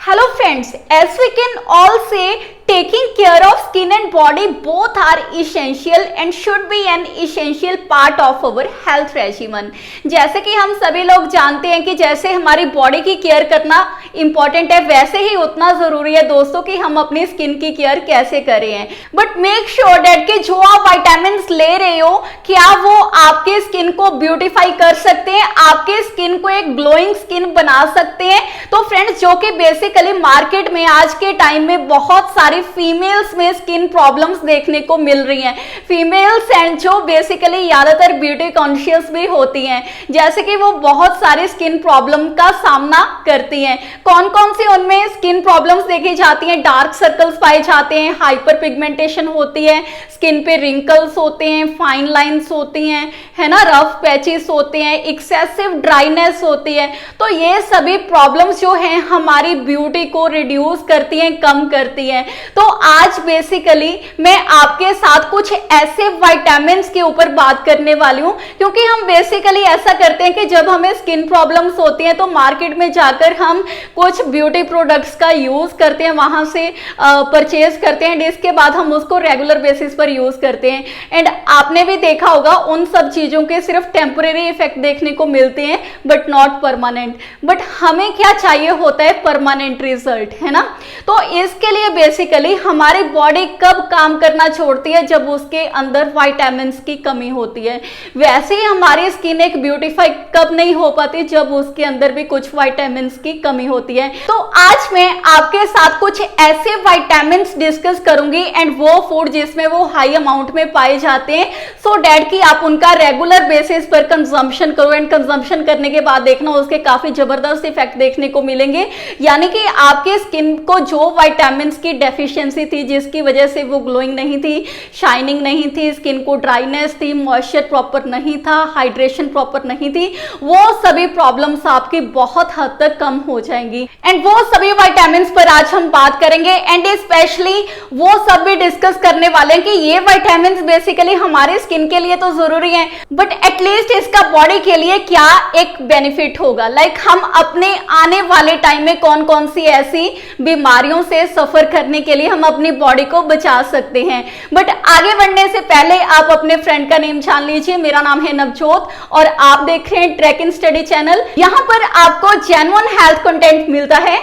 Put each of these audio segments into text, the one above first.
Hello friends, as we can all say, taking care of skin and body both are essential and should be an essential part of our health regimen। जैसे कि हम सभी लोग जानते हैं कि जैसे हमारी बॉडी की केयर करना इंपॉर्टेंट है, वैसे ही उतना जरूरी है दोस्तों कि हम अपनी स्किन की केयर कैसे करें। बट मेक श्योर दैट कि जो आप विटामिन ले रहे हो क्या वो आपके स्किन को ब्यूटीफाई कर सकते हैं, आपके स्किन को एक ग्लोइंग स्किन बना सकते हैं। तो फ्रेंड्स, जो कि बेसिकली मार्केट में आज के टाइम में बहुत सारी फीमेल्स में स्किन प्रॉब्लम्स देखने को मिल रही हैं, फीमेल्स एंड जो बेसिकली ज्यादातर ब्यूटी कॉन्शियस भी होती हैं, जैसे कि वो बहुत सारी स्किन प्रॉब्लम का सामना करती हैं। कौन कौन सी उनमें स्किन प्रॉब्लम्स देखी जाती हैं? डार्क सर्कल्स पाए जाते हैं, हाइपर पिगमेंटेशन होती है, स्किन पे रिंकल्स होते हैं, फाइन लाइंस होती हैं, है ना, रफ पैचेस होते हैं, एक्सेसिव ड्राइनेस होती है। तो ये सभी प्रॉब्लम्स जो हैं हमारी ब्यूटी को रिड्यूस करती हैं, कम करती हैं। तो आज बेसिकली मैं आपके साथ कुछ ऐसे विटामिन्स के ऊपर बात करने वाली हूं, क्योंकि हम बेसिकली ऐसा करते हैं कि जब हमें स्किन प्रॉब्लम्स होती हैं तो मार्केट में जाकर हम कुछ ब्यूटी प्रोडक्ट्स का यूज करते हैं, वहां से परचेज करते हैं, इसके बाद हम उसको रेगुलर बेसिस पर यूज करते हैं। एंड आपने भी देखा होगा उन सब चीजों के सिर्फ टेम्परेरी इफेक्ट देखने को मिलते हैं बट नॉट परमानेंट। बट हमें क्या चाहिए होता है? परमानेंट रिजल्ट, है ना। तो इसके लिए बेसिकली हमारी बॉडी कब काम करना छोड़ती है? जब उसके अंदर विटामिन की कमी होती है। वैसे ही हमारी स्किन एक ब्यूटीफाई कब नहीं हो पाती? जब उसके अंदर भी कुछ विटामिन की कमी होती है। तो आज मैं आपके साथ कुछ ऐसे विटामिन डिस्कस करूंगी एंड वो फूड जिसमें वो हाई अमाउंट में पाए जाते हैं, सो डैट कि आप उनका रेगुलर बेसिस पर कंजम्पशन करो एंड कंजम्पशन करने के बाद देखना उसके काफी जबरदस्त इफेक्ट देखने को मिलेंगे। यानी कि आपके स्किन को जो विटामिन की डेफिशिएंसी थी, जिसकी वजह से वो ग्लोइंग नहीं थी, शाइनिंग नहीं थी, स्किन को ड्राइनेस थी, मॉइस्चर प्रॉपर नहीं था, हाइड्रेशन प्रॉपर नहीं थी, वो सभी प्रॉब्लम्स आपकी बहुत हद तक कम हो जाएंगी। एंड वो सभी विटामिन पर आज हम बात करेंगे एंड स्पेशली वो सब भी डिस्कस करने वाले हैं कि ये विटामिन बेसिकली हमारे स्किन के लिए तो जरूरी है, बट एटलीस्ट इसका बॉडी के लिए क्या एक बेनिफिट होगा। लाइक हम अपने आने वाले टाइम में कौन कौन सी ऐसी बीमारियों से सफर करने के लिए हम अपनी बॉडी को बचा सकते हैं। बट आगे बढ़ने से पहले आप अपने फ्रेंड का नेम जान लीजिए। मेरा नाम है नवजोत और आप देख रहे हैं ट्रैक इन स्टडी चैनल। यहाँ पर आपको जेन्युइन हेल्थ कंटेंट मिलता है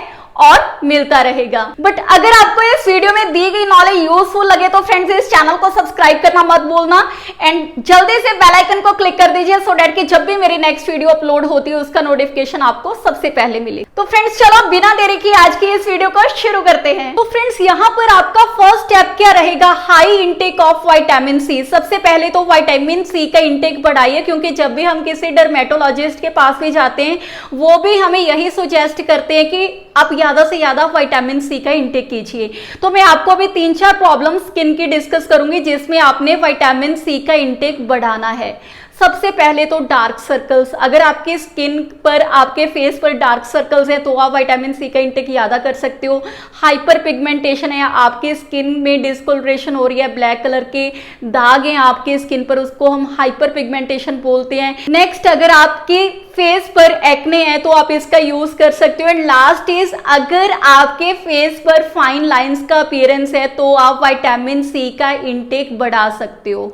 और मिलता रहेगा। बट अगर आपको इस वीडियो में दी गई नॉलेज यूजफुल लगे तो फ्रेंड्स इस चैनल को सब्सक्राइब करना मत भूलना एंड जल्दी से बेल आइकन को क्लिक कर दीजिए सो दैट कि जब भी मेरी नेक्स्ट वीडियो अपलोड होती है उसका नोटिफिकेशन आपको सबसे पहले मिले। तो फ्रेंड्स चलो बिना देरी की आज की इस वीडियो को शुरू करते हैं। तो फ्रेंड्स यहाँ पर आपका फर्स्ट स्टेप क्या रहेगा? High intake of vitamin C. सबसे पहले तो विटामिन सी का इंटेक बढ़ाइए, क्योंकि जब भी हम किसी डर्मेटोलॉजिस्ट के पास भी जाते हैं वो भी हमें यही सुजेस्ट करते हैं कि आप ज्यादा से ज्यादा विटामिन सी का इंटेक कीजिए। तो मैं आपको अभी 3-4 प्रॉब्लम स्किन की डिस्कस करूंगी जिसमें आपने विटामिन सी का इंटेक बढ़ाना है। सबसे पहले तो डार्क सर्कल्स। अगर आपकी स्किन पर, आपके फेस पर डार्क सर्कल्स हैं तो आप विटामिन सी का इंटेक ज्यादा कर सकते हो। हाइपर पिगमेंटेशन है, आपके स्किन में डिस्कोलरेशन हो रही है, ब्लैक कलर के दाग हैं आपके स्किन पर, उसको हम हाइपर पिगमेंटेशन बोलते हैं। नेक्स्ट, अगर आपके फेस पर एक्ने है तो आप इसका यूज कर सकते हो। एंड लास्ट इज, अगर आपके फेस पर फाइन लाइंस का अपीयरेंस है तो आप विटामिन सी का इंटेक बढ़ा सकते हो।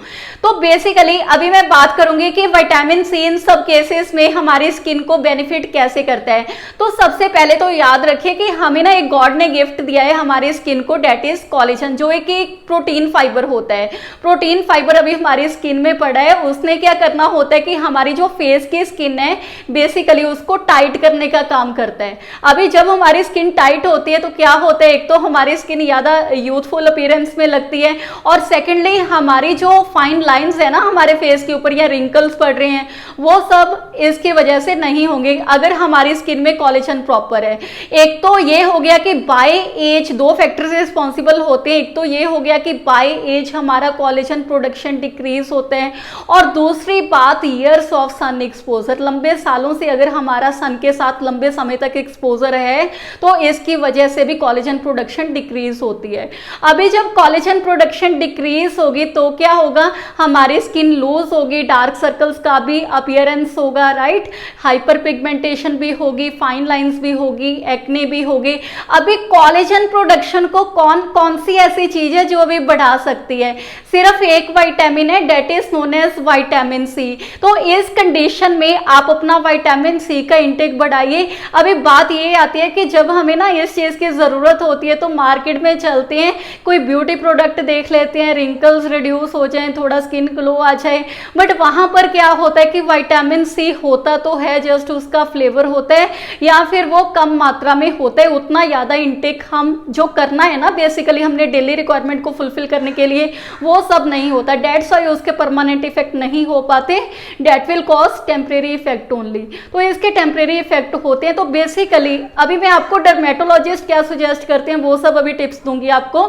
तो बेसिकली अभी मैं बात करूंगी कि विटामिन सी इन सब केसेस में हमारी स्किन को बेनिफिट कैसे करता है। तो सबसे पहले तो याद रखिए कि हमें ना एक गॉड ने गिफ्ट दिया है हमारी स्किन को, डेट इज कोलेजन, जो एक प्रोटीन फाइबर होता है। प्रोटीन फाइबर अभी हमारी स्किन में पड़ा है, उसने क्या करना होता है कि हमारी जो फेस की स्किन है बेसिकली उसको टाइट करने का काम करता है। अभी जब हमारी स्किन टाइट होती है तो क्या होता है? एक तो हमारी स्किन ज्यादा यूथफुल अपीयरेंस में लगती है और सेकेंडली हमारी जो फाइन लाइंस है ना हमारे फेस के ऊपर या रिंकल्स पड़ रहे हैं वो सब इसकी वजह से नहीं होंगे अगर हमारी स्किन में कोलेजन प्रॉपर है। एक तो ये हो गया कि बाय एज 2 फैक्टर से रिस्पॉन्सिबल होते हैं। एक तो ये हो गया कि बाय एज हमारा कोलेजन प्रोडक्शन डिक्रीज होता है और दूसरी बात ईयर्स ऑफ सन एक्सपोजर, लंबे सालों से अगर हमारा सन के साथ लंबे समय तक एक्सपोजर है तो इसकी वजह से भी कोलेजन प्रोडक्शन डिक्रीज होती है। अभी जब कोलेजन प्रोडक्शन डिक्रीज होगी तो क्या होगा, हमारी स्किन लूज होगी, डार्क सर्कल्स का भी अपीयरेंस होगा, राइट, हाइपर पिगमेंटेशन भी होगी, फाइन लाइंस भी होगी, एक्ने भी होगी। अभी कोलेजन प्रोडक्शन को कौन कौन सी ऐसी चीज है जो अभी बढ़ा सकती है, सिर्फ एक विटामिन है, that is known as vitamin C. तो इस कंडीशन में आप अपना विटामिन सी का इंटेक बढ़ाइए। अभी बात ये आती है कि जब हमें ना इस चीज की जरूरत होती है तो मार्केट में चलते हैं, कोई ब्यूटी प्रोडक्ट देख लेते हैं, रिंकल्स रिड्यूस हो जाए, थोड़ा स्किन ग्लो आ जाए, बट वहां पर क्या होता है कि विटामिन सी होता तो है, जस्ट उसका फ्लेवर होता है या फिर वो कम मात्रा में होता है। उतना ज्यादा इंटेक हम जो करना है ना बेसिकली हमने डेली रिक्वायरमेंट को फुलफिल करने के लिए, वो सब नहीं होता। डेट्स वाई उसके परमानेंट इफेक्ट नहीं हो पाते, that will cause temporary effect only. तो इसके टेम्परेरी इफेक्ट होते हैं। तो बेसिकली अभी मैं आपको डर्मेटोलॉजिस्ट क्या सजेस्ट करते हैं वो सब अभी टिप्स दूंगी आपको।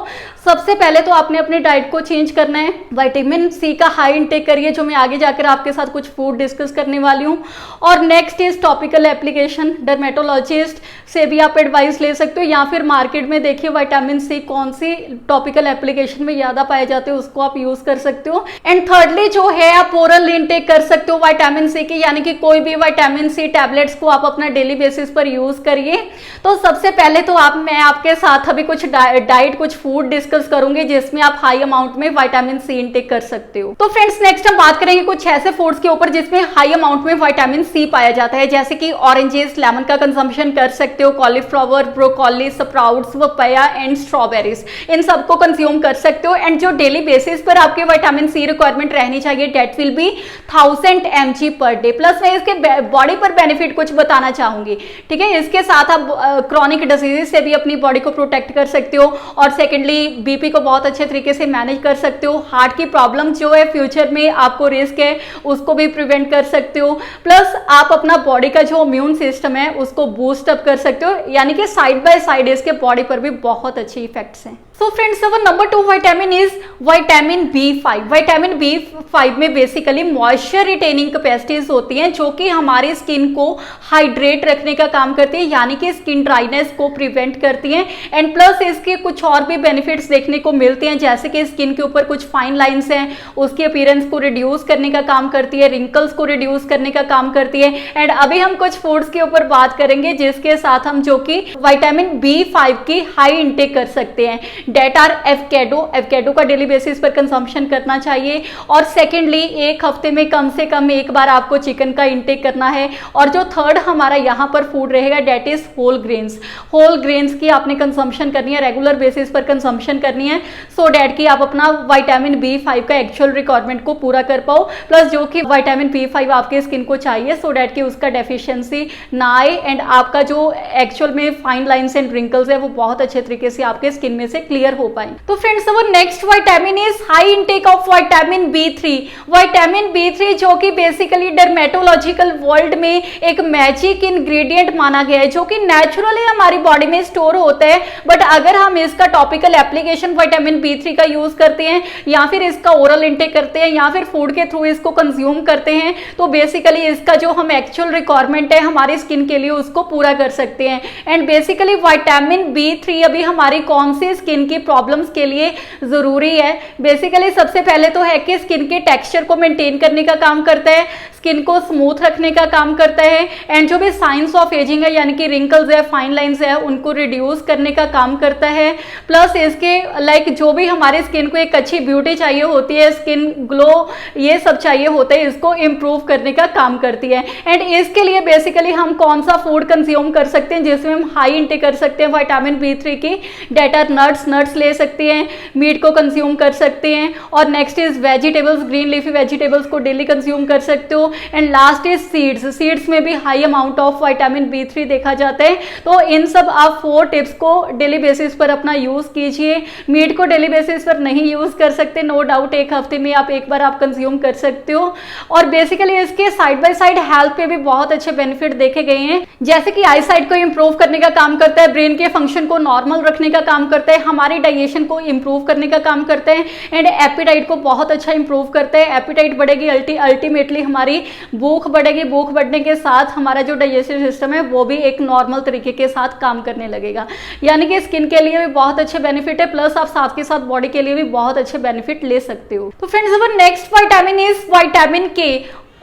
सबसे पहले तो आपने अपनी डाइट को चेंज करना है, विटामिन सी का हाई इंटेक करिए, जो मैं आगे जाकर आपके साथ कुछ फूड डिस्कस करने वाली हूँ। और next is topical application, dermatologist से भी आप एडवाइस ले सकते हो या फिर मार्केट में देखिए विटामिन सी कौन सी टॉपिकल एप्लीकेशन में ज्यादा पाए जाते हैं उसको आप यूज कर सकते हो। एंड थर्डली जो है आप ओरल इंटेक कर सकते हो विटामिन सी की, यानी कि कोई भी विटामिन सी टैबलेट्स को आप अपना डेली बेसिस पर यूज करिए। तो सबसे पहले तो मैं आपके साथ अभी कुछ डाइट कुछ फूड डिस्कस करूंगी जिसमें आप हाई अमाउंट में विटामिन सी इंटेक कर सकते हो। तो फ्रेंड्स नेक्स्ट हम बात करेंगे कुछ ऐसे फूड्स के ऊपर जिसमें हाई अमाउंट में विटामिन सी पाया जाता है, जैसे कि ऑरेंजेस, लेमन का कंजम्पशन कर सकते हो, cauliflower, broccoli, sprouts, papaya and strawberries, इन सबको कंज्यूम कर सकते हो। एंड जो डेली बेसिस पर आपके विटामिन सी रिक्वायरमेंट रहनी चाहिए that will be 1000 mg per day. Plus मैं इसके बॉडी पर बेनिफिट कुछ बताना चाहूंगी, ठीक है। इसके साथ आप क्रॉनिक डिजीज से भी अपनी बॉडी को प्रोटेक्ट कर सकते हो और सेकेंडली बीपी को बहुत अच्छे तरीके से मैनेज कर सकते हो। हार्ट की प्रॉब्लम जो है फ्यूचर में आपको रिस्क है उसको भी प्रिवेंट कर सकते हो। प्लस आप अपना बॉडी का जो इम्यून सिस्टम है उसको बूस्ट अप कर सकते हो, यानी कि साइड बाय साइड इसके बॉडी पर भी बहुत अच्छे इफेक्ट्स हैं। So friends our number 2 vitamin is vitamin B5। Vitamin B5 में बेसिकली मॉइस्चर रिटेनिंग कैपेसिटीज होती हैं जो कि हमारी स्किन को हाइड्रेट रखने का काम करती है, यानी कि स्किन ड्राइनेस को प्रिवेंट करती हैं। एंड प्लस इसके कुछ और भी बेनिफिट्स देखने को मिलते हैं, जैसे कि स्किन के ऊपर कुछ फाइन लाइंस हैं उसके अपीयरेंस को रिड्यूस करने का काम करती है, रिंकल्स को रिड्यूस करने का काम करती है। एंड अभी हम कुछ फूड्स के ऊपर बात करेंगे जिसके साथ हम जो कि विटामिन B5 की हाई इंटेक कर सकते हैं, डेट आर एवोकाडो का डेली बेसिस पर कंजम्पशन करना चाहिए। और सेकेंडली एक हफ्ते में कम से कम एक बार आपको चिकन का इंटेक करना है। और जो थर्ड हमारा यहाँ पर फूड रहेगा that is whole grains. Whole grains की आपने कंजम्पशन करनी है, रेगुलर बेसिस पर कंजम्पशन करनी है, सो डेट की आप अपना विटामिन B5 का एक्चुअल रिक्वायरमेंट को पूरा कर पाओ। प्लस जो कि विटामिन B5 आपके स्किन को चाहिए सो डेट की उसका डेफिशिएंसी ना आए एंड आपका जो एक्चुअल में फाइन लाइंस एंड रिंकल्स है वो बहुत अच्छे तरीके से आपके स्किन में से क्लियर हो पाए। तो friends our next vitamin is high intake of vitamin B3। Vitamin B3 जो कि बेसिकली डर्मेटोलॉजिकल वर्ल्ड में एक मैजिक इंग्रेडिएंट माना गया है जो कि नेचुरली हमारी बॉडी में स्टोर होता है, बट अगर हम इसका टॉपिकल एप्लीकेशन विटामिन B3 का यूज करते हैं या फिर इसका ओरल इंटेक करते हैं या फिर फूड के थ्रू इसको कंज्यूम करते हैं तो बेसिकली इसका जो हम एक्चुअल रिक्वायरमेंट है हमारी स्किन के लिए उसको पूरा कर सकते हैं। एंड बेसिकली विटामिन B3 अभी हमारी कौन सी स्किन की प्रॉब्लम्स के लिए जरूरी है, बेसिकली सबसे पहले तो है कि स्किन के टेक्सचर को मेंटेन करने का काम करता है, स्किन को स्मूथ रखने का काम करता है एंड जो भी साइंस ऑफ एजिंग है यानी कि रिंकल्स है, फाइन लाइंस है, उनको रिड्यूस करने का काम करता है। प्लस इसके लाइक जो भी हमारे स्किन को एक अच्छी ब्यूटी चाहिए होती है, स्किन ग्लो ये सब चाहिए होता है, इसको इम्प्रूव करने का काम करती है। एंड इसके लिए बेसिकली हम कौन सा फूड कंज्यूम कर सकते हैं जिसमें हम हाई इंटेक कर सकते हैं विटामिन B3 की, डेट आर नट्स ले सकते हैं, मीट को कंज्यूम कर सकते हैं और next is vegetables, green leafy vegetables को डेली कंज्यूम कर सकते हो। एंड लास्ट इज सीड्स में भी high amount of vitamin B3 देखा जाता है। तो इन सब आप 4 टिप्स को डेली बेसिस पर अपना यूज कीजिए। मीट को डेली बेसिस पर नहीं यूज कर सकते, नो डाउट एक हफ्ते में आप एक बार आप कंज्यूम कर सकते हो। और बेसिकली इसके साइड बाय साइड हेल्थ पे भी बहुत अच्छे बेनिफिट देखे गए हैं, जैसे कि आई साइट को इंप्रूव करने का काम करता है, ब्रेन के फंक्शन को नॉर्मल रखने का काम करता है, हमारी डाइजेशन को इंप्रूव करने का काम करता है एंड एपिटाइट को बहुत अच्छा इंप्रूव करता है। एपिटाइट बढ़ेगी, अल्टीमेटली हमारी भूख बढ़ेगी, भूख बढ़ने के साथ हमारा जो डाइजेस्टिव सिस्टम है वो भी एक नॉर्मल तरीके के साथ काम करने लगेगा। यानी कि स्किन के लिए भी बहुत अच्छे बेनिफिट है, प्लस आप साथ के साथ बॉडी के लिए भी बहुत अच्छे बेनिफिट ले सकते हो। तो friends our next vitamin is vitamin के।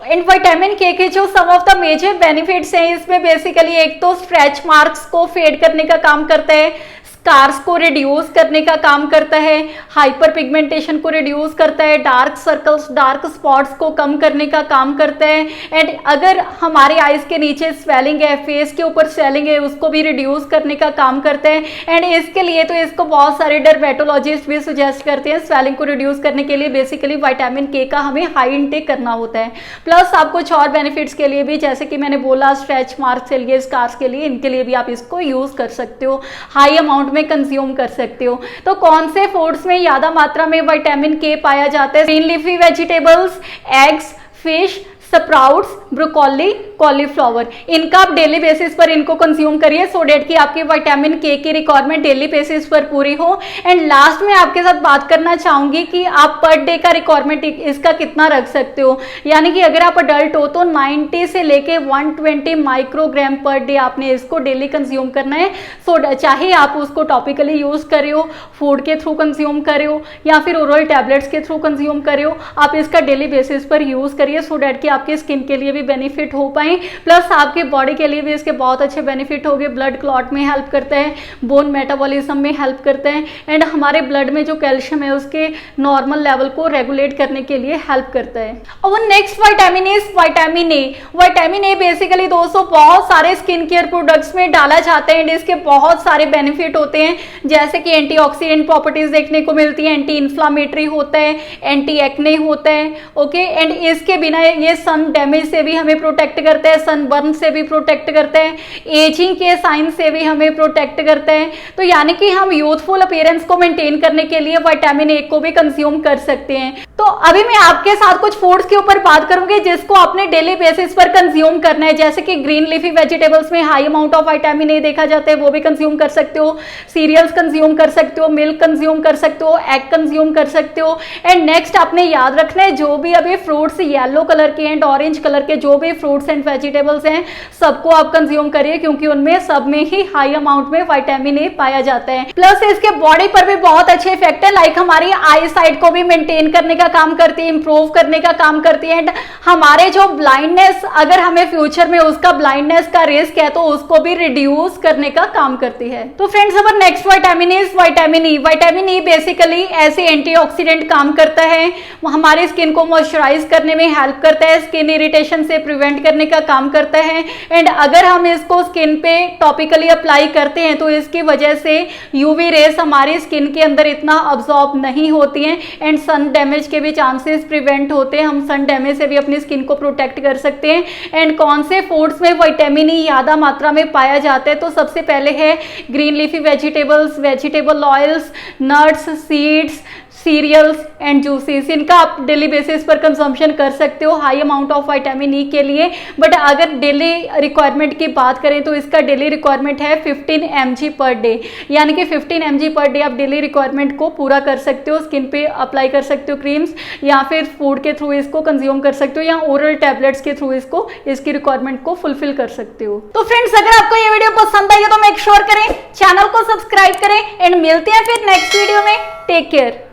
एंड विटामिन के जो सम ऑफ द मेजर बेनिफिट्स हैं, इसमें बेसिकली एक तो स्ट्रेच मार्क्स को फेड करने का काम करता है, स्कार्स को रिड्यूस करने का काम करता है, हाइपर पिगमेंटेशन को रिड्यूस करता है, डार्क सर्कल्स, डार्क स्पॉट्स को कम करने का काम करता है। एंड अगर हमारे आईज के नीचे स्वेलिंग है, फेस के ऊपर स्वेलिंग है, उसको भी रिड्यूस करने का काम करता है। एंड इसके लिए तो इसको बहुत सारे डर्मेटोलॉजिस्ट भी सजेस्ट करते हैं स्वेलिंग को रिड्यूस करने के लिए बेसिकली विटामिन के का हमें हाई इंटेक करना होता है। प्लस आप कुछ और बेनिफिट्स के लिए भी, जैसे कि मैंने बोला स्ट्रेच मार्क्स के लिए, स्कार्स के लिए, इनके लिए भी आप इसको यूज कर सकते हो, हाई अमाउंट में कंज्यूम कर सकते हो। तो कौन से फूड्स में ज्यादा मात्रा में विटामिन के पाया जाता है? Green leafy vegetables, eggs, fish, sprouts, broccoli, cauliflower, इनका आप डेली बेसिस पर इनको कंज्यूम करिए सो डेट कि आपकी विटामिन के की रिक्वायरमेंट डेली बेसिस पर पूरी हो। एंड लास्ट में आपके साथ बात करना चाहूंगी कि आप पर डे का रिक्वायरमेंट इसका कितना रख सकते हो। यानी कि अगर आप अडल्ट हो तो 90 से लेके 120 माइक्रोग्राम पर डे आपने इसको डेली कंज्यूम करना है। सो चाहे आप उसको टॉपिकली यूज कर रहे हो, फूड के थ्रू कंज्यूम कर रहे हो, या फिर ओरल टैबलेट्स के थ्रू कंज्यूम कर रहे हो, आप इसका डेली बेसिस पर यूज करिए सो डेट कि आपकी स्किन के लिए भी बेनिफिट हो पाए, प्लस आपके बॉडी के लिए भी इसके बहुत अच्छे बेनिफिट होंगे। ब्लड क्लॉट में हेल्प करता है, बोन मेटाबॉलिज्म में हेल्प करता है, एंड हमारे ब्लड में जो कैल्शियम है उसके नॉर्मल लेवल को रेगुलेट करने के लिए हेल्प करता है। और next vitamin is vitamin A. Vitamin A basically दोस्तों बहुत सारे स्किन केयर प्रोडक्ट्स में डाला जाता है एंड इसके बहुत सारे बेनिफिट होते हैं, जैसे कि एंटीऑक्सीडेंट प्रॉपर्टीज देखने को मिलती है, एंटी इंफ्लामेटरी होता है, एंटी एक्ने होता है, ओके। एंड इसके बिना ये सन डैमेज से भी हमें प्रोटेक्ट करता है, सन बर्न से भी प्रोटेक्ट करता है, एजिंग के साइन से भी हमें प्रोटेक्ट करता है। तो यानी कि हम यूथफुल अपीयरेंस को मेंटेन करने के लिए विटामिन ए को भी कंज्यूम कर सकते हैं। तो अभी मैं आपके साथ कुछ फूड्स के ऊपर बात करूंगी जिसको आपने डेली बेसिस पर कंज्यूम करना है, जैसे कि ग्रीन लीफी वेजिटेबल्स में high amount of vitamin A देखा जाता है, वो भी कंज्यूम कर सकते हो, सीरियल्स कंज्यूम कर सकते हो, मिल्क कंज्यूम कर सकते हो, एग कंज्यूम कर सकते हो। एंड नेक्स्ट आपने याद रखना है जो भी अभी फ्रूट्स येलो कलर के एंड ऑरेंज कलर के जो भी फ्रूट्स एंड वेजिटेबल्स हैं सबको आप कंज्यूम करिए, क्योंकि उनमें सब में ही हाई अमाउंट में विटामिन ए पाया जाता है। प्लस इसके बॉडी पर भी बहुत अच्छे इफेक्ट है, लाइक हमारी आई साइट को भी मेंटेन करने का काम करती है, इंप्रूव करने का काम करती है, एंड हमारे जो ब्लाइंडनेस, अगर हमें फ्यूचर में उसका ब्लाइंडनेस का रिस्क है तो उसको भी रिड्यूस करने का काम करती है। तो friends our next vitamin is vitamin E. Vitamin E basically ऐसे एंटीऑक्सीडेंट काम करता है, हमारी स्किन को मॉइस्चराइज करने में हेल्प करता है, स्किन इरिटेशन से प्रिवेंट करने का काम करता है। एंड अगर हम इसको स्किन पे टॉपिकली अप्लाई करते हैं तो इसकी वजह से यूवी रेस हमारी स्किन के अंदर इतना अब्सॉर्ब नहीं होती हैं एंड सन डैमेज के भी चांसेस प्रिवेंट होते हैं, हम सन डैमेज से भी अपनी स्किन को प्रोटेक्ट कर सकते हैं। एंड कौन से फूड्स में विटामिन ई ज्यादा मात्रा में पाया जाता है? तो सबसे पहले है green leafy vegetables, vegetable oils, nuts, seeds, cereals and juices, इनका आप डेली बेसिस पर कंजम्पशन कर सकते हो high amount of vitamin E के लिए। बट अगर डेली रिक्वायरमेंट की बात करें तो इसका डेली रिक्वायरमेंट है 15 mg पर डे, यानी कि 15 mg पर डे आप डेली रिक्वायरमेंट को पूरा कर सकते हो, स्किन पे अप्लाई कर सकते हो क्रीम्स, या फिर फूड के थ्रू इसको कंज्यूम कर सकते हो, या ओरल टैबलेट्स के थ्रू इसकी रिक्वायरमेंट को फुलफिल कर सकते हो। तो फ्रेंड्स अगर आपको ये वीडियो पसंद आई है तो मेक श्योर करें चैनल को सब्सक्राइब करें एंड मिलते हैं फिर नेक्स्ट वीडियो में। Take care.